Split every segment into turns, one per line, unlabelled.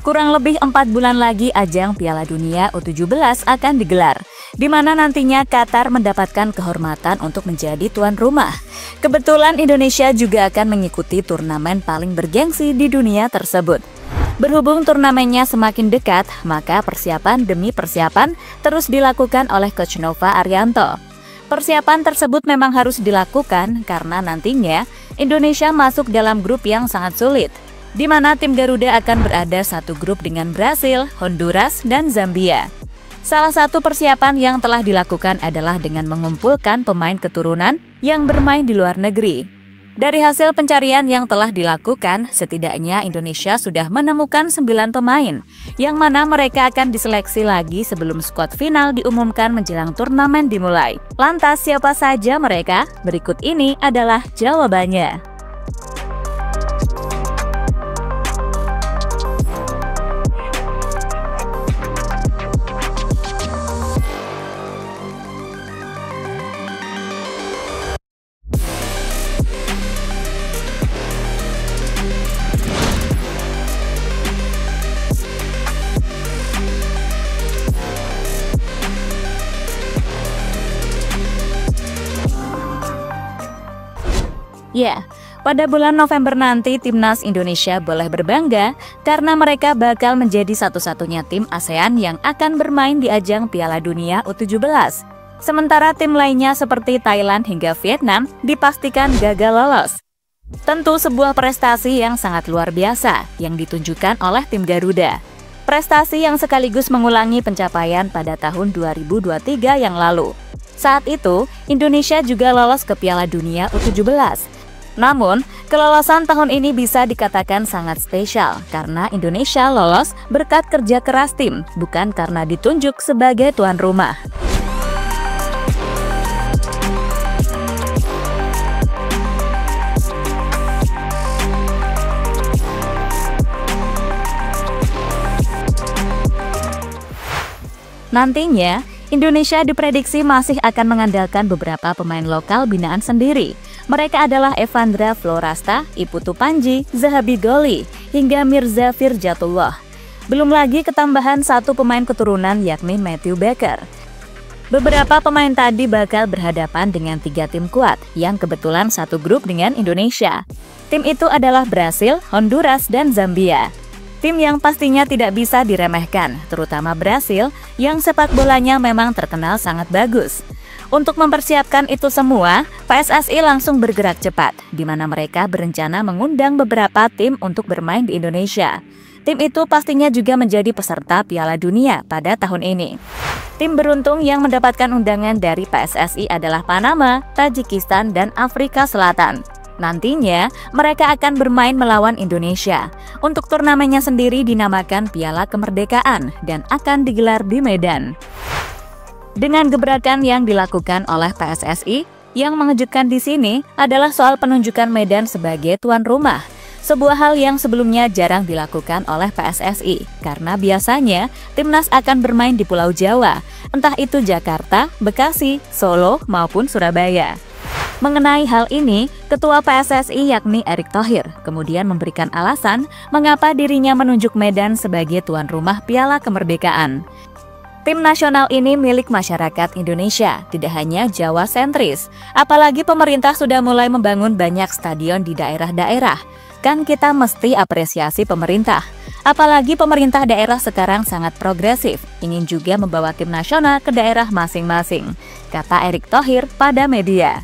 Kurang lebih 4 bulan lagi ajang Piala Dunia U17 akan digelar, di mana nantinya Qatar mendapatkan kehormatan untuk menjadi tuan rumah. Kebetulan Indonesia juga akan mengikuti turnamen paling bergengsi di dunia tersebut. Berhubung turnamennya semakin dekat, maka persiapan demi persiapan terus dilakukan oleh Coach Nova Arianto. Persiapan tersebut memang harus dilakukan karena nantinya Indonesia masuk dalam grup yang sangat sulit, di mana tim Garuda akan berada satu grup dengan Brasil, Honduras, dan Zambia. Salah satu persiapan yang telah dilakukan adalah dengan mengumpulkan pemain keturunan yang bermain di luar negeri. Dari hasil pencarian yang telah dilakukan, setidaknya Indonesia sudah menemukan 9 pemain, yang mana mereka akan diseleksi lagi sebelum skuad final diumumkan menjelang turnamen dimulai. Lantas siapa saja mereka? Berikut ini adalah jawabannya. Ya, pada bulan November nanti Timnas Indonesia boleh berbangga karena mereka bakal menjadi satu-satunya tim ASEAN yang akan bermain di ajang Piala Dunia U17. Sementara tim lainnya seperti Thailand hingga Vietnam dipastikan gagal lolos. Tentu sebuah prestasi yang sangat luar biasa yang ditunjukkan oleh tim Garuda. Prestasi yang sekaligus mengulangi pencapaian pada tahun 2023 yang lalu. Saat itu, Indonesia juga lolos ke Piala Dunia U17. Namun, kelolosan tahun ini bisa dikatakan sangat spesial karena Indonesia lolos berkat kerja keras tim, bukan karena ditunjuk sebagai tuan rumah. Nantinya, Indonesia diprediksi masih akan mengandalkan beberapa pemain lokal binaan sendiri. Mereka adalah Evandra Florasta, Iputu Panji, Zahabi Goli, hingga Mirza Firjatullah. Belum lagi ketambahan satu pemain keturunan yakni Matthew Baker. Beberapa pemain tadi bakal berhadapan dengan 3 tim kuat yang kebetulan satu grup dengan Indonesia. Tim itu adalah Brasil, Honduras, dan Zambia. Tim yang pastinya tidak bisa diremehkan, terutama Brasil yang sepak bolanya memang terkenal sangat bagus. Untuk mempersiapkan itu semua, PSSI langsung bergerak cepat, di mana mereka berencana mengundang beberapa tim untuk bermain di Indonesia. Tim itu pastinya juga menjadi peserta Piala Dunia pada tahun ini. Tim beruntung yang mendapatkan undangan dari PSSI adalah Panama, Tajikistan, dan Afrika Selatan. Nantinya, mereka akan bermain melawan Indonesia. Untuk turnamennya sendiri dinamakan Piala Kemerdekaan dan akan digelar di Medan. Dengan gebrakan yang dilakukan oleh PSSI, yang mengejutkan di sini adalah soal penunjukan Medan sebagai tuan rumah. Sebuah hal yang sebelumnya jarang dilakukan oleh PSSI, karena biasanya Timnas akan bermain di Pulau Jawa, entah itu Jakarta, Bekasi, Solo, maupun Surabaya. Mengenai hal ini, Ketua PSSI yakni Erick Thohir kemudian memberikan alasan mengapa dirinya menunjuk Medan sebagai tuan rumah Piala Kemerdekaan. Tim nasional ini milik masyarakat Indonesia, tidak hanya Jawa sentris. Apalagi pemerintah sudah mulai membangun banyak stadion di daerah-daerah. Kan kita mesti apresiasi pemerintah. Apalagi pemerintah daerah sekarang sangat progresif, ingin juga membawa tim nasional ke daerah masing-masing, kata Erick Thohir pada media.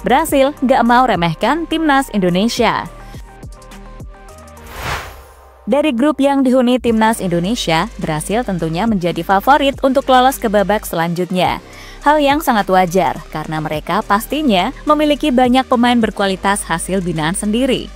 Brasil gak mau remehkan Timnas Indonesia. Dari grup yang dihuni Timnas Indonesia, Brasil tentunya menjadi favorit untuk lolos ke babak selanjutnya. Hal yang sangat wajar, karena mereka pastinya memiliki banyak pemain berkualitas hasil binaan sendiri.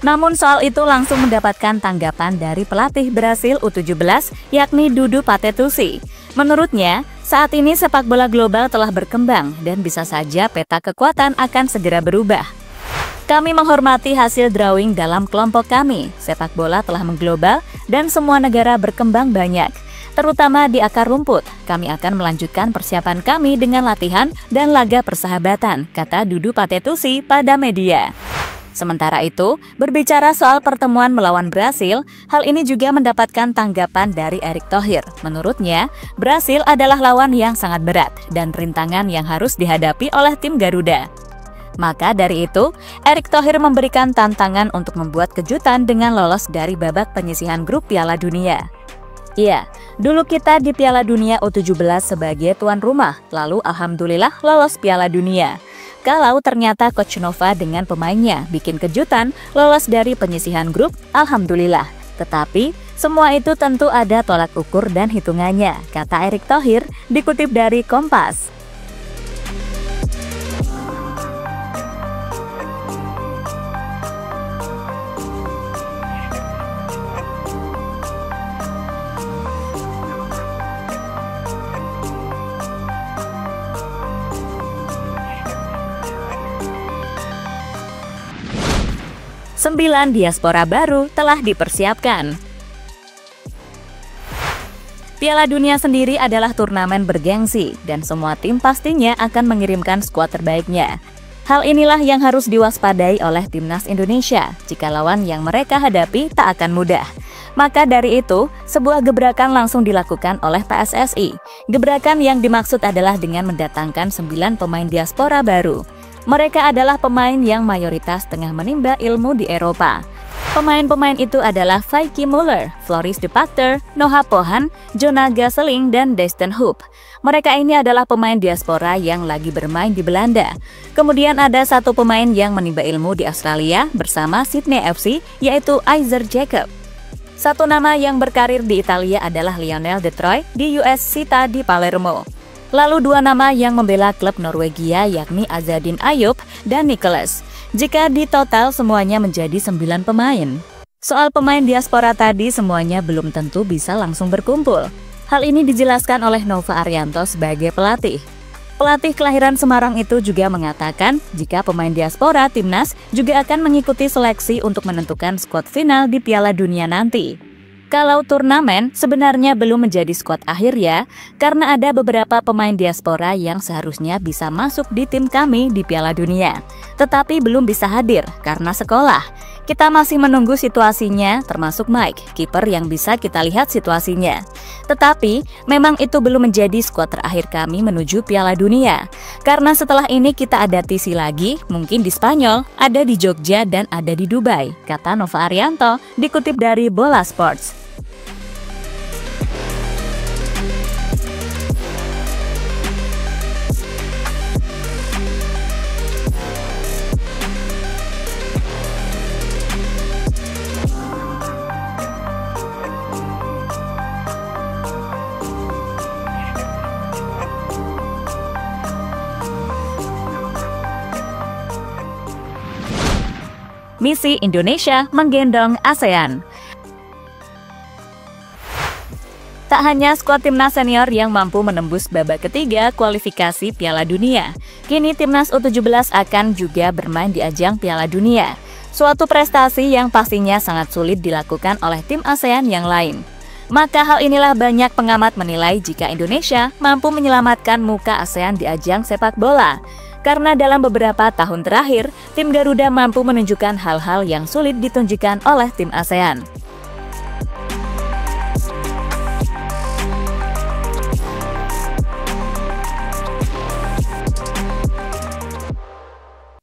Namun soal itu langsung mendapatkan tanggapan dari pelatih Brasil U17, yakni Dudu Patetusi. Menurutnya, Saat ini sepak bola global telah berkembang dan bisa saja peta kekuatan akan segera berubah. Kami menghormati hasil drawing dalam kelompok kami. Sepak bola telah mengglobal dan semua negara berkembang banyak, terutama di akar rumput. Kami akan melanjutkan persiapan kami dengan latihan dan laga persahabatan, kata Dudu Patetusi pada media. Sementara itu, berbicara soal pertemuan melawan Brasil, hal ini juga mendapatkan tanggapan dari Erick Thohir. Menurutnya, Brasil adalah lawan yang sangat berat dan rintangan yang harus dihadapi oleh tim Garuda. Maka dari itu, Erick Thohir memberikan tantangan untuk membuat kejutan dengan lolos dari babak penyisihan grup Piala Dunia. Iya, dulu kita di Piala Dunia U17 sebagai tuan rumah, lalu alhamdulillah lolos Piala Dunia. Kalau ternyata Coach Nova dengan pemainnya bikin kejutan lolos dari penyisihan grup, alhamdulillah. Tetapi, semua itu tentu ada tolak ukur dan hitungannya, kata Erick Thohir dikutip dari Kompas. Sembilan diaspora baru telah dipersiapkan. Piala Dunia sendiri adalah turnamen bergengsi dan semua tim pastinya akan mengirimkan skuad terbaiknya. Hal inilah yang harus diwaspadai oleh timnas Indonesia jika lawan yang mereka hadapi tak akan mudah. Maka dari itu, sebuah gebrakan langsung dilakukan oleh PSSI. Gebrakan yang dimaksud adalah dengan mendatangkan 9 pemain diaspora baru. Mereka adalah pemain yang mayoritas tengah menimba ilmu di Eropa. Pemain-pemain itu adalah Vicky Muller, Floris de Pachter, Noah Pohan, Jonah Gasseling, dan Dustin Hoop. Mereka ini adalah pemain diaspora yang lagi bermain di Belanda. Kemudian ada satu pemain yang menimba ilmu di Australia bersama Sydney FC, yaitu Isaac Jacob. Satu nama yang berkarir di Italia adalah Lionel Detroit di US Città di Palermo. Lalu 2 nama yang membela klub Norwegia yakni Azadin Ayub dan Nicholas. Jika di total semuanya menjadi 9 pemain. Soal pemain diaspora tadi semuanya belum tentu bisa langsung berkumpul. Hal ini dijelaskan oleh Nova Arianto sebagai pelatih. Pelatih kelahiran Semarang itu juga mengatakan jika pemain diaspora timnas juga akan mengikuti seleksi untuk menentukan skuad final di Piala Dunia nanti. Kalau turnamen sebenarnya belum menjadi skuad akhir ya, karena ada beberapa pemain diaspora yang seharusnya bisa masuk di tim kami di Piala Dunia, tetapi belum bisa hadir karena sekolah. Kita masih menunggu situasinya, termasuk Mike, kiper yang bisa kita lihat situasinya. Tetapi, memang itu belum menjadi skuad terakhir kami menuju Piala Dunia. Karena setelah ini kita ada TC lagi, mungkin di Spanyol, ada di Jogja, dan ada di Dubai, kata Nova Arianto, dikutip dari Bola Sports. Misi Indonesia menggendong ASEAN. Tak hanya skuad timnas senior yang mampu menembus babak ketiga kualifikasi Piala Dunia, kini timnas U17 akan juga bermain di ajang Piala Dunia. Suatu prestasi yang pastinya sangat sulit dilakukan oleh tim ASEAN yang lain. Maka hal inilah banyak pengamat menilai jika Indonesia mampu menyelamatkan muka ASEAN di ajang sepak bola. Karena dalam beberapa tahun terakhir, tim Garuda mampu menunjukkan hal-hal yang sulit ditunjukkan oleh tim ASEAN.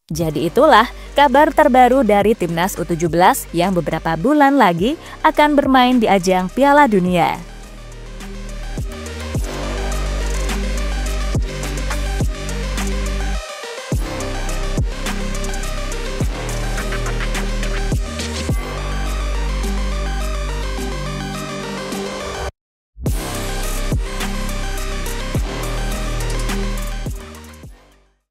Jadi itulah kabar terbaru dari timnas U17 yang beberapa bulan lagi akan bermain di ajang Piala Dunia.